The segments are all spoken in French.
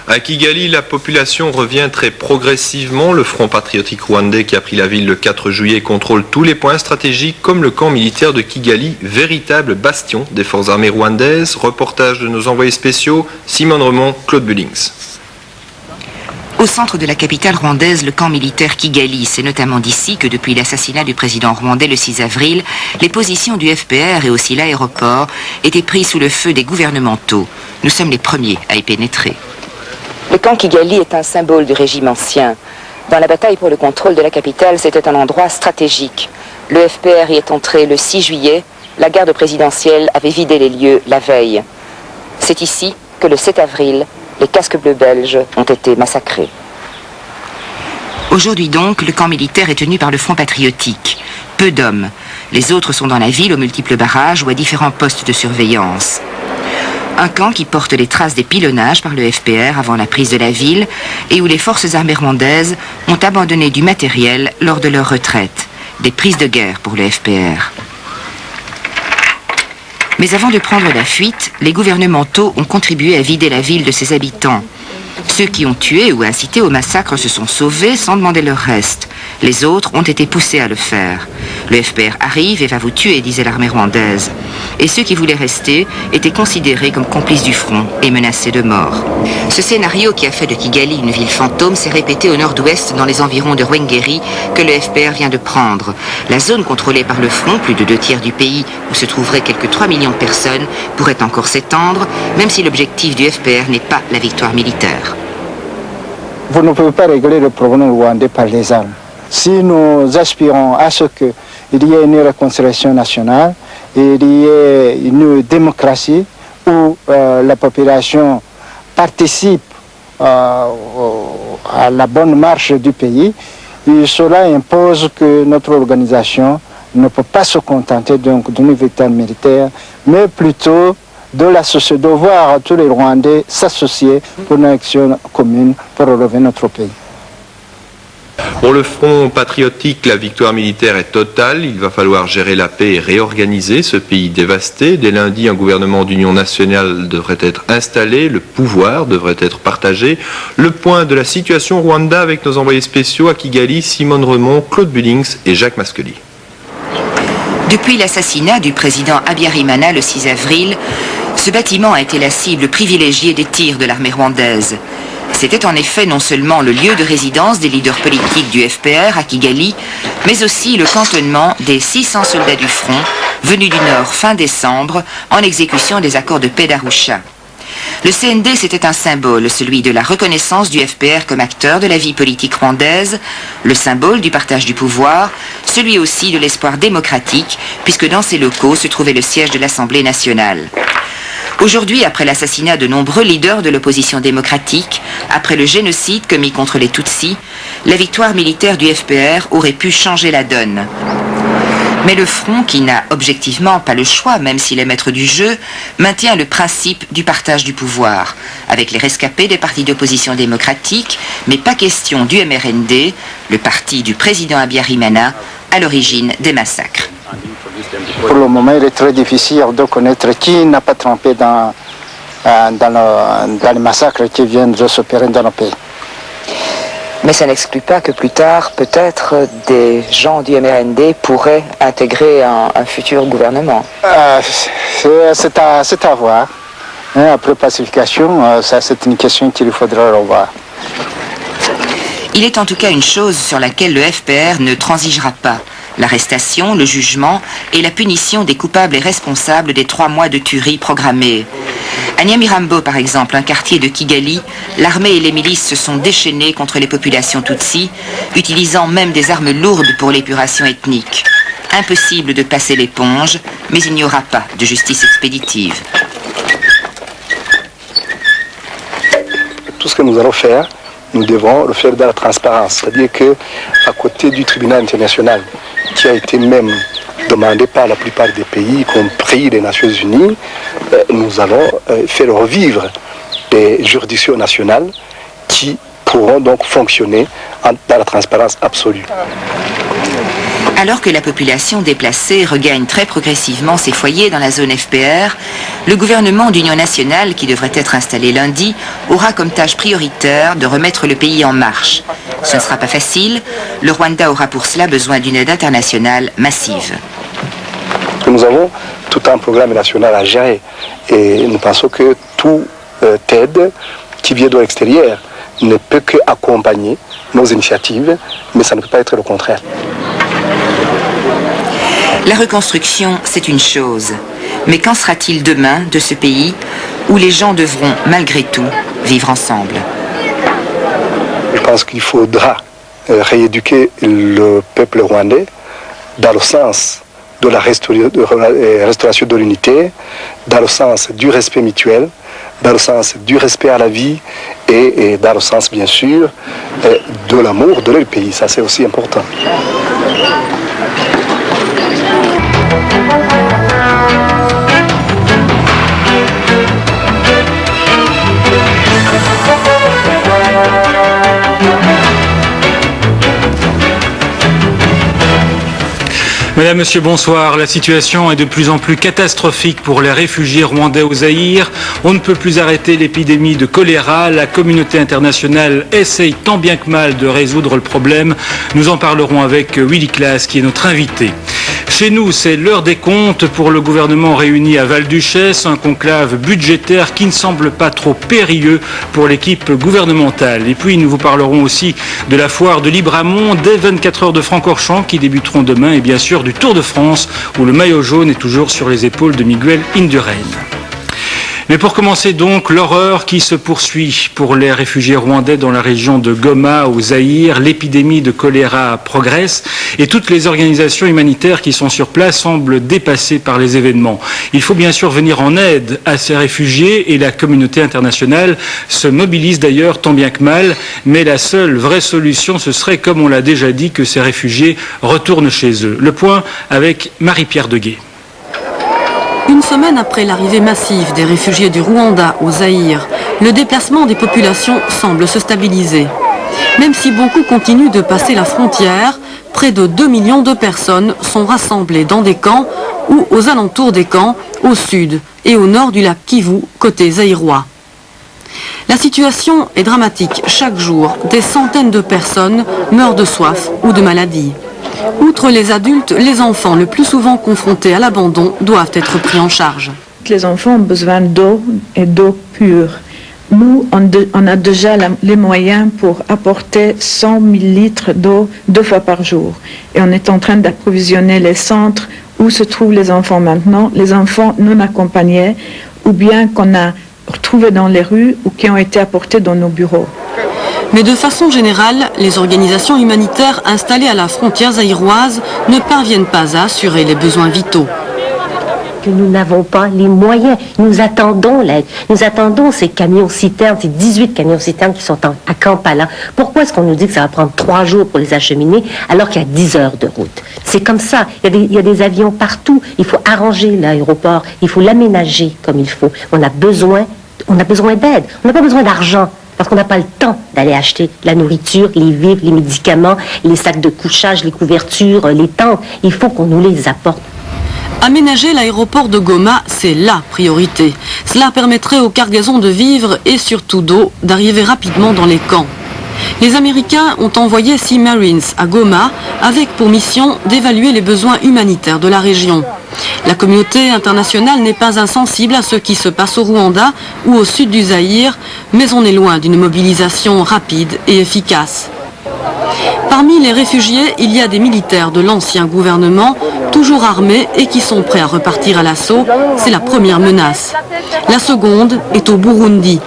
À Kigali, la population revient très progressivement. Le Front patriotique rwandais qui a pris la ville le 4 juillet contrôle tous les points stratégiques comme le camp militaire de Kigali, véritable bastion des forces armées rwandaises. Reportage de nos envoyés spéciaux, Simone Remond, Claude Bullings. Au centre de la capitale rwandaise, le camp militaire Kigali, c'est notamment d'ici que depuis l'assassinat du président rwandais le 6 avril, les positions du FPR et aussi l'aéroport étaient prises sous le feu des gouvernementaux. Nous sommes les premiers à y pénétrer. Le camp Kigali est un symbole du régime ancien. Dans la bataille pour le contrôle de la capitale, c'était un endroit stratégique. Le FPR y est entré le 6 juillet. La garde présidentielle avait vidé les lieux la veille. C'est ici que le 7 avril, les casques bleus belges ont été massacrés. Aujourd'hui donc, le camp militaire est tenu par le Front patriotique. Peu d'hommes. Les autres sont dans la ville aux multiples barrages ou à différents postes de surveillance. Un camp qui porte les traces des pilonnages par le FPR avant la prise de la ville et où les forces armées rwandaises ont abandonné du matériel lors de leur retraite. Des prises de guerre pour le FPR. Mais avant de prendre la fuite, les gouvernementaux ont contribué à vider la ville de ses habitants. Ceux qui ont tué ou incité au massacre se sont sauvés sans demander leur reste. Les autres ont été poussés à le faire. Le FPR arrive et va vous tuer, disait l'armée rwandaise. Et ceux qui voulaient rester étaient considérés comme complices du front et menacés de mort. Ce scénario qui a fait de Kigali une ville fantôme s'est répété au nord-ouest dans les environs de Rwengeri que le FPR vient de prendre. La zone contrôlée par le front, plus de 2/3 du pays où se trouveraient quelques 3 millions de personnes, pourrait encore s'étendre, même si l'objectif du FPR n'est pas la victoire militaire. Vous ne pouvez pas régler le problème rwandais par les armes. Si nous aspirons à ce qu'il y ait une réconciliation nationale, il y ait une démocratie où la population participe à la bonne marche du pays, et cela impose que notre organisation ne peut pas se contenter d'une victoire militaire, mais plutôt de voir tous les Rwandais s'associer pour une action commune pour relever notre pays. Pour le Front patriotique, la victoire militaire est totale. Il va falloir gérer la paix et réorganiser ce pays dévasté. Dès lundi, un gouvernement d'union nationale devrait être installé. Le pouvoir devrait être partagé. Le point de la situation au Rwanda avec nos envoyés spéciaux à Kigali, Simone Remond, Claude Bullings et Jacques Masqueli. Depuis l'assassinat du président Habyarimana le 6 avril, ce bâtiment a été la cible privilégiée des tirs de l'armée rwandaise. C'était en effet non seulement le lieu de résidence des leaders politiques du FPR à Kigali, mais aussi le cantonnement des 600 soldats du front venus du Nord fin décembre en exécution des accords de paix d'Arusha. Le CND, c'était un symbole, celui de la reconnaissance du FPR comme acteur de la vie politique rwandaise, le symbole du partage du pouvoir, celui aussi de l'espoir démocratique, puisque dans ces locaux se trouvait le siège de l'Assemblée nationale. Aujourd'hui, après l'assassinat de nombreux leaders de l'opposition démocratique, après le génocide commis contre les Tutsis, la victoire militaire du FPR aurait pu changer la donne. Mais le Front, qui n'a objectivement pas le choix, même s'il est maître du jeu, maintient le principe du partage du pouvoir, avec les rescapés des partis d'opposition démocratique, mais pas question du MRND, le parti du président Habyarimana, à l'origine des massacres. Pour le moment, il est très difficile de connaître qui n'a pas trempé dans les massacres qui viennent de s'opérer dans nos pays. Mais ça n'exclut pas que plus tard, peut-être, des gens du MRND pourraient intégrer un futur gouvernement. C'est à voir. Après pacification, ça c'est une question qu'il faudra revoir. Il est en tout cas une chose sur laquelle le FPR ne transigera pas. L'arrestation, le jugement et la punition des coupables et responsables des 3 mois de tuerie programmés. À Nyamirambo, par exemple, un quartier de Kigali, l'armée et les milices se sont déchaînées contre les populations Tutsis, utilisant même des armes lourdes pour l'épuration ethnique. Impossible de passer l'éponge, mais il n'y aura pas de justice expéditive. Tout ce que nous allons faire, nous devons le faire dans la transparence. C'est-à-dire qu'à côté du tribunal international, qui a été même demandé par la plupart des pays, y compris les Nations Unies, nous allons faire revivre des juridictions nationales qui pourront donc fonctionner dans la transparence absolue. Alors que la population déplacée regagne très progressivement ses foyers dans la zone FPR, le gouvernement d'union nationale, qui devrait être installé lundi, aura comme tâche prioritaire de remettre le pays en marche. Ce ne sera pas facile, le Rwanda aura pour cela besoin d'une aide internationale massive. Nous avons tout un programme national à gérer et nous pensons que toute aide qui vient de l'extérieur ne peut qu'accompagner nos initiatives, mais ça ne peut pas être le contraire. La reconstruction, c'est une chose. Mais qu'en sera-t-il demain de ce pays où les gens devront, malgré tout, vivre ensemble? Je pense qu'il faudra rééduquer le peuple rwandais dans le sens de la restauration de l'unité, dans le sens du respect mutuel, dans le sens du respect à la vie et dans le sens, bien sûr, de l'amour de leur pays. Ça, c'est aussi important. Madame, Monsieur, bonsoir. La situation est de plus en plus catastrophique pour les réfugiés rwandais au Zaïre. On ne peut plus arrêter l'épidémie de choléra. La communauté internationale essaye tant bien que mal de résoudre le problème. Nous en parlerons avec Willy Klaas, qui est notre invité. Chez nous, c'est l'heure des comptes pour le gouvernement réuni à Val-Duchesse, un conclave budgétaire qui ne semble pas trop périlleux pour l'équipe gouvernementale. Et puis, nous vous parlerons aussi de la foire de Libramont, des 24 heures de Francorchamps qui débuteront demain et bien sûr du Tour de France où le maillot jaune est toujours sur les épaules de Miguel Indurain. Mais pour commencer donc, l'horreur qui se poursuit pour les réfugiés rwandais dans la région de Goma au Zaïre. L'épidémie de choléra progresse et toutes les organisations humanitaires qui sont sur place semblent dépassées par les événements. Il faut bien sûr venir en aide à ces réfugiés et la communauté internationale se mobilise d'ailleurs tant bien que mal. Mais la seule vraie solution, ce serait, comme on l'a déjà dit, que ces réfugiés retournent chez eux. Le point avec Marie-Pierre Deguet. Une semaine après l'arrivée massive des réfugiés du Rwanda au Zaïre, le déplacement des populations semble se stabiliser. Même si beaucoup continuent de passer la frontière, près de 2 millions de personnes sont rassemblées dans des camps ou aux alentours des camps, au sud et au nord du lac Kivu, côté zaïrois. La situation est dramatique. Chaque jour, des centaines de personnes meurent de soif ou de maladie. Outre les adultes, les enfants, le plus souvent confrontés à l'abandon, doivent être pris en charge. Les enfants ont besoin d'eau et d'eau pure. Nous, on a déjà les moyens pour apporter 100 000 litres d'eau 2 fois par jour. Et on est en train d'approvisionner les centres où se trouvent les enfants maintenant, les enfants non accompagnés, ou bien qu'on a retrouvés dans les rues ou qui ont été apportés dans nos bureaux. Mais de façon générale, les organisations humanitaires installées à la frontière zaïroise ne parviennent pas à assurer les besoins vitaux. Que nous n'avons pas les moyens. Nous attendons l'aide. Nous attendons ces camions-citernes, ces 18 camions-citernes qui sont à Kampala. Pourquoi est-ce qu'on nous dit que ça va prendre 3 jours pour les acheminer alors qu'il y a 10 heures de route? C'est comme ça. Il y a des avions partout. Il faut arranger l'aéroport. Il faut l'aménager comme il faut. On a besoin d'aide. On n'a pas besoin d'argent. Parce qu'on n'a pas le temps d'aller acheter la nourriture, les vivres, les médicaments, les sacs de couchage, les couvertures, les tentes. Il faut qu'on nous les apporte. Aménager l'aéroport de Goma, c'est la priorité. Cela permettrait aux cargaisons de vivres et surtout d'eau d'arriver rapidement dans les camps. Les Américains ont envoyé 6 Marines à Goma avec pour mission d'évaluer les besoins humanitaires de la région. La communauté internationale n'est pas insensible à ce qui se passe au Rwanda ou au sud du Zaïre, mais on est loin d'une mobilisation rapide et efficace. Parmi les réfugiés, il y a des militaires de l'ancien gouvernement, toujours armés et qui sont prêts à repartir à l'assaut. C'est la première menace. La seconde est au Burundi,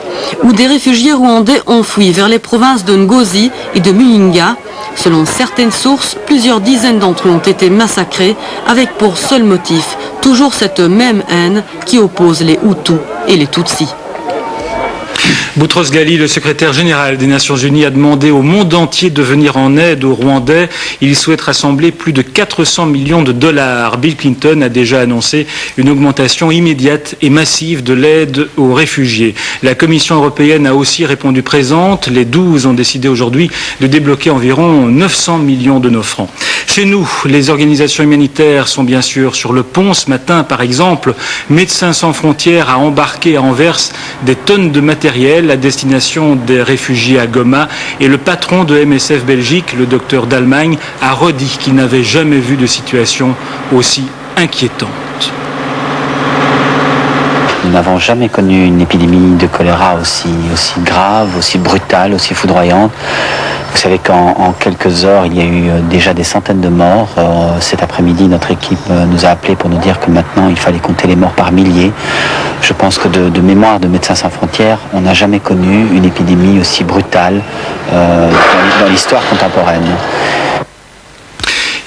où des réfugiés rwandais ont fui vers les provinces de Ngozi et de Muyinga. Selon certaines sources, plusieurs dizaines d'entre eux ont été massacrés avec pour seul motif toujours cette même haine qui oppose les Hutus et les Tutsis. Boutros Ghali, le secrétaire général des Nations Unies, a demandé au monde entier de venir en aide aux Rwandais. Il souhaite rassembler plus de 400 millions de dollars. Bill Clinton a déjà annoncé une augmentation immédiate et massive de l'aide aux réfugiés. La Commission européenne a aussi répondu présente. Les 12 ont décidé aujourd'hui de débloquer environ 900 millions de nos francs. Chez nous, les organisations humanitaires sont bien sûr sur le pont. Ce matin, par exemple, Médecins sans frontières a embarqué à Anvers des tonnes de matériel à destination des réfugiés à Goma, et le patron de MSF Belgique, le docteur d'Allemagne, a redit qu'il n'avait jamais vu de situation aussi inquiétante. Nous n'avons jamais connu une épidémie de choléra aussi grave, aussi brutale, aussi foudroyante. Vous savez qu'en quelques heures, il y a eu déjà des centaines de morts. Cet après-midi, notre équipe nous a appelés pour nous dire que maintenant, il fallait compter les morts par milliers. Je pense que de mémoire de Médecins sans frontières, on n'a jamais connu une épidémie aussi brutale dans l'histoire contemporaine.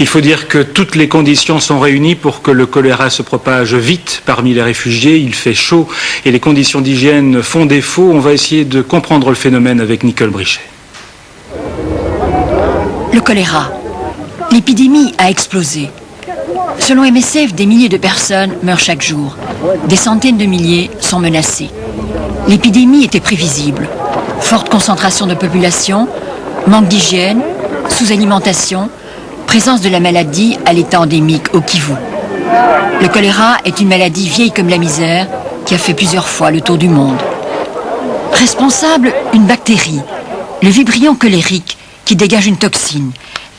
Il faut dire que toutes les conditions sont réunies pour que le choléra se propage vite parmi les réfugiés. Il fait chaud et les conditions d'hygiène font défaut. On va essayer de comprendre le phénomène avec Nicole Brichet. Le choléra. L'épidémie a explosé. Selon MSF, des milliers de personnes meurent chaque jour. Des centaines de milliers sont menacées. L'épidémie était prévisible. Forte concentration de population, manque d'hygiène, sous-alimentation, présence de la maladie à l'état endémique au Kivu. Le choléra est une maladie vieille comme la misère qui a fait plusieurs fois le tour du monde. Responsable, une bactérie, le vibrion cholérique, qui dégage une toxine.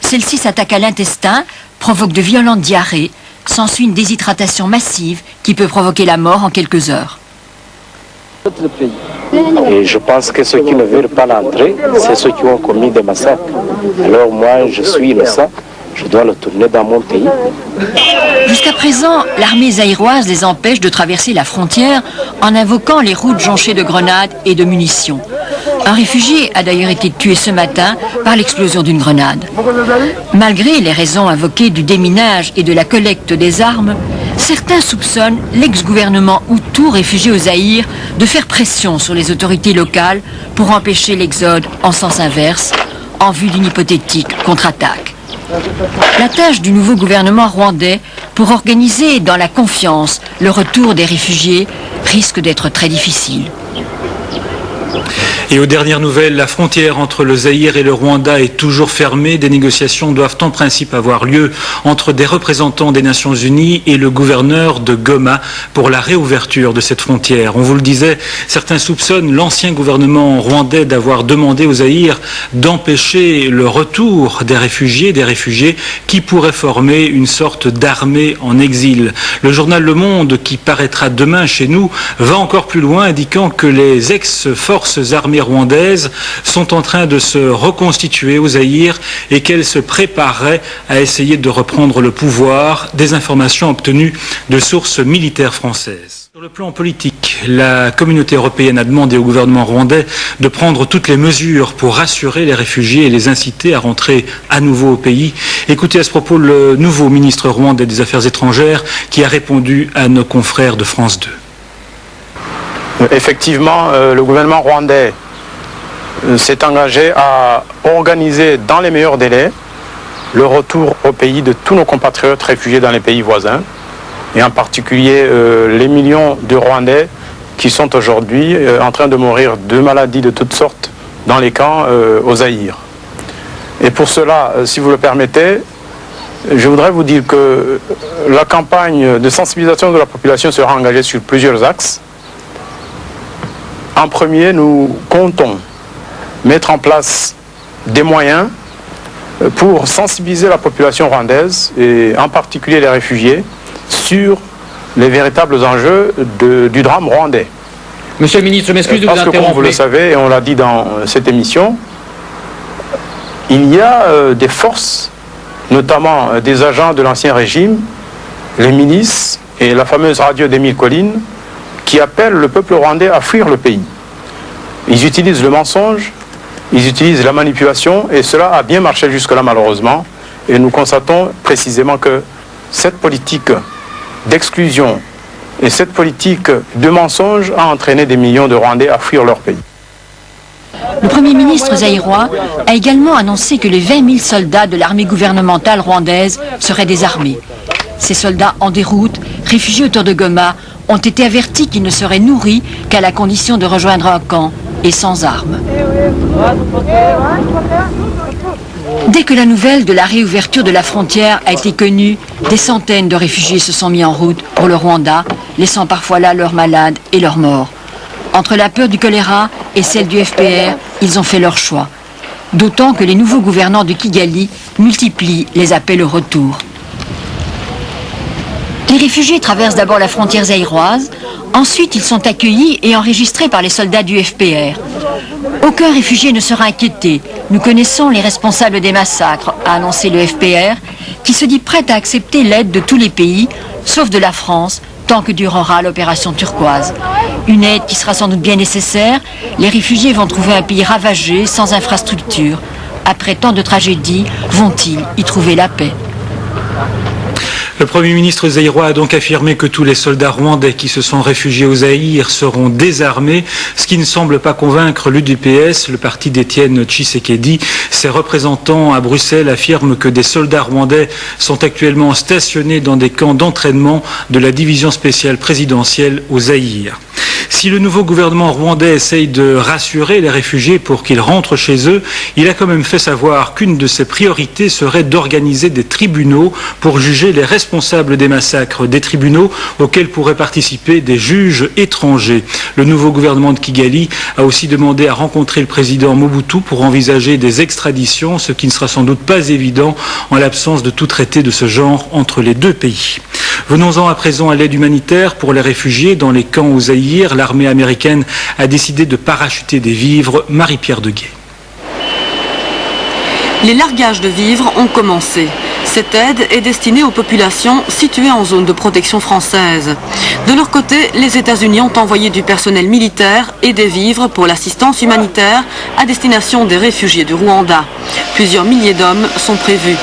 Celle-ci s'attaque à l'intestin, provoque de violentes diarrhées, s'ensuit une déshydratation massive qui peut provoquer la mort en quelques heures. Et je pense que ceux qui ne veulent pas l'entrer, c'est ceux qui ont commis des massacres. Alors moi, je suis innocent, je dois le tourner dans mon pays. Jusqu'à présent, l'armée zaïroise les empêche de traverser la frontière en invoquant les routes jonchées de grenades et de munitions. Un réfugié a d'ailleurs été tué ce matin par l'explosion d'une grenade. Malgré les raisons invoquées du déminage et de la collecte des armes, certains soupçonnent l'ex-gouvernement Hutu réfugié au Zaïre de faire pression sur les autorités locales pour empêcher l'exode en sens inverse, en vue d'une hypothétique contre-attaque. La tâche du nouveau gouvernement rwandais pour organiser dans la confiance le retour des réfugiés risque d'être très difficile. Et aux dernières nouvelles, la frontière entre le Zaïre et le Rwanda est toujours fermée. Des négociations doivent en principe avoir lieu entre des représentants des Nations Unies et le gouverneur de Goma pour la réouverture de cette frontière. On vous le disait, certains soupçonnent l'ancien gouvernement rwandais d'avoir demandé au Zaïre d'empêcher le retour des réfugiés qui pourraient former une sorte d'armée en exil. Le journal Le Monde, qui paraîtra demain chez nous, va encore plus loin, indiquant que les ex-forces armées rwandaises sont en train de se reconstituer au Zaïre et qu'elles se prépareraient à essayer de reprendre le pouvoir. Des informations obtenues de sources militaires françaises. Sur le plan politique, la communauté européenne a demandé au gouvernement rwandais de prendre toutes les mesures pour rassurer les réfugiés et les inciter à rentrer à nouveau au pays. Écoutez à ce propos le nouveau ministre rwandais des Affaires étrangères qui a répondu à nos confrères de France 2. Effectivement, le gouvernement rwandais s'est engagé à organiser dans les meilleurs délais le retour au pays de tous nos compatriotes réfugiés dans les pays voisins, et en particulier les millions de Rwandais qui sont aujourd'hui en train de mourir de maladies de toutes sortes dans les camps au Zaïre. Et pour cela, si vous le permettez, je voudrais vous dire que la campagne de sensibilisation de la population sera engagée sur plusieurs axes. En premier, nous comptons mettre en place des moyens pour sensibiliser la population rwandaise, et en particulier les réfugiés, sur les véritables enjeux du drame rwandais. Monsieur le ministre, je m'excuse de vous interrompre. Parce que, comme vous le savez, et on l'a dit dans cette émission, il y a des forces, notamment des agents de l'ancien régime, les milices et la fameuse radio d'Émile Colline, qui appellent le peuple rwandais à fuir le pays. Ils utilisent le mensonge, ils utilisent la manipulation, et cela a bien marché jusque-là malheureusement. Et nous constatons précisément que cette politique d'exclusion et cette politique de mensonge a entraîné des millions de Rwandais à fuir leur pays. Le Premier ministre zaïrois a également annoncé que les 20 000 soldats de l'armée gouvernementale rwandaise seraient désarmés. Ces soldats en déroute, réfugiés autour de Goma, ont été avertis qu'ils ne seraient nourris qu'à la condition de rejoindre un camp et sans armes. Dès que la nouvelle de la réouverture de la frontière a été connue, des centaines de réfugiés se sont mis en route pour le Rwanda, laissant parfois là leurs malades et leurs morts. Entre la peur du choléra et celle du FPR, ils ont fait leur choix. D'autant que les nouveaux gouvernants de Kigali multiplient les appels au retour. Les réfugiés traversent d'abord la frontière zaïroise, ensuite ils sont accueillis et enregistrés par les soldats du FPR. Aucun réfugié ne sera inquiété. Nous connaissons les responsables des massacres, a annoncé le FPR, qui se dit prêt à accepter l'aide de tous les pays, sauf de la France, tant que durera l'opération turquoise. Une aide qui sera sans doute bien nécessaire. Les réfugiés vont trouver un pays ravagé, sans infrastructure. Après tant de tragédies, vont-ils y trouver la paix ? Le Premier ministre zaïrois a donc affirmé que tous les soldats rwandais qui se sont réfugiés au Zaïre seront désarmés, ce qui ne semble pas convaincre l'UDPS, le parti d'Étienne Tshisekedi. Ses représentants à Bruxelles affirment que des soldats rwandais sont actuellement stationnés dans des camps d'entraînement de la division spéciale présidentielle au Zaïre. Si le nouveau gouvernement rwandais essaye de rassurer les réfugiés pour qu'ils rentrent chez eux, il a quand même fait savoir qu'une de ses priorités serait d'organiser des tribunaux pour juger les responsables des massacres, des tribunaux auxquels pourraient participer des juges étrangers. Le nouveau gouvernement de Kigali a aussi demandé à rencontrer le président Mobutu pour envisager des extraditions, ce qui ne sera sans doute pas évident en l'absence de tout traité de ce genre entre les deux pays. Venons-en à présent à l'aide humanitaire pour les réfugiés dans les camps au Zaïre. L'armée américaine a décidé de parachuter des vivres. Marie-Pierre Deguet. Les largages de vivres ont commencé. Cette aide est destinée aux populations situées en zone de protection française. De leur côté, les États-Unis ont envoyé du personnel militaire et des vivres pour l'assistance humanitaire à destination des réfugiés du Rwanda. Plusieurs milliers d'hommes sont prévus.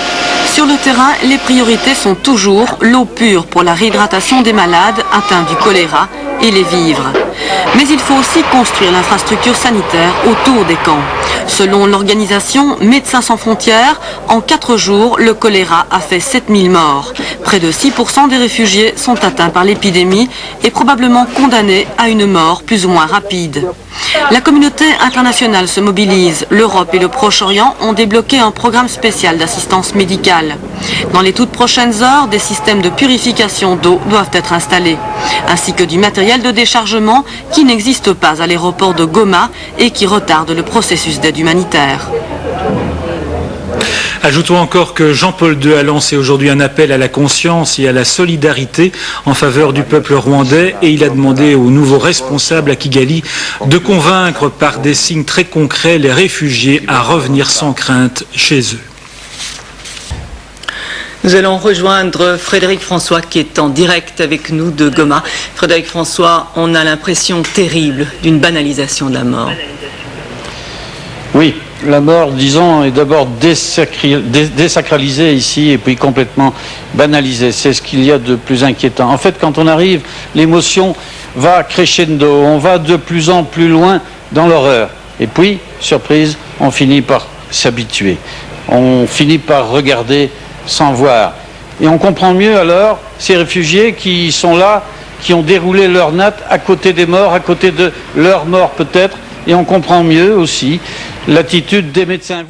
Sur le terrain, les priorités sont toujours l'eau pure pour la réhydratation des malades atteints du choléra et les vivres. Mais il faut aussi construire l'infrastructure sanitaire autour des camps. Selon l'organisation Médecins sans frontières, en 4 jours, le choléra a fait 7000 morts. Près de 6% des réfugiés sont atteints par l'épidémie et probablement condamnés à une mort plus ou moins rapide. La communauté internationale se mobilise. L'Europe et le Proche-Orient ont débloqué un programme spécial d'assistance médicale. Dans les toutes prochaines heures, des systèmes de purification d'eau doivent être installés, ainsi que du matériel de déchargement qui n'existe pas à l'aéroport de Goma et qui retarde le processus d'aide humanitaire. Ajoutons encore que Jean-Paul II a lancé aujourd'hui un appel à la conscience et à la solidarité en faveur du peuple rwandais et il a demandé aux nouveaux responsables à Kigali de convaincre par des signes très concrets les réfugiés à revenir sans crainte chez eux. Nous allons rejoindre Frédéric François qui est en direct avec nous de Goma. Frédéric François, on a l'impression terrible d'une banalisation de la mort. Oui, la mort, disons, est d'abord désacralisée ici et puis complètement banalisée. C'est ce qu'il y a de plus inquiétant. En fait, quand on arrive, l'émotion va crescendo, on va de plus en plus loin dans l'horreur. Et puis, surprise, on finit par s'habituer. On finit par regarder sans voir. Et on comprend mieux alors ces réfugiés qui sont là, qui ont déroulé leur natte à côté des morts, à côté de leurs morts peut-être, et on comprend mieux aussi l'attitude des médecins.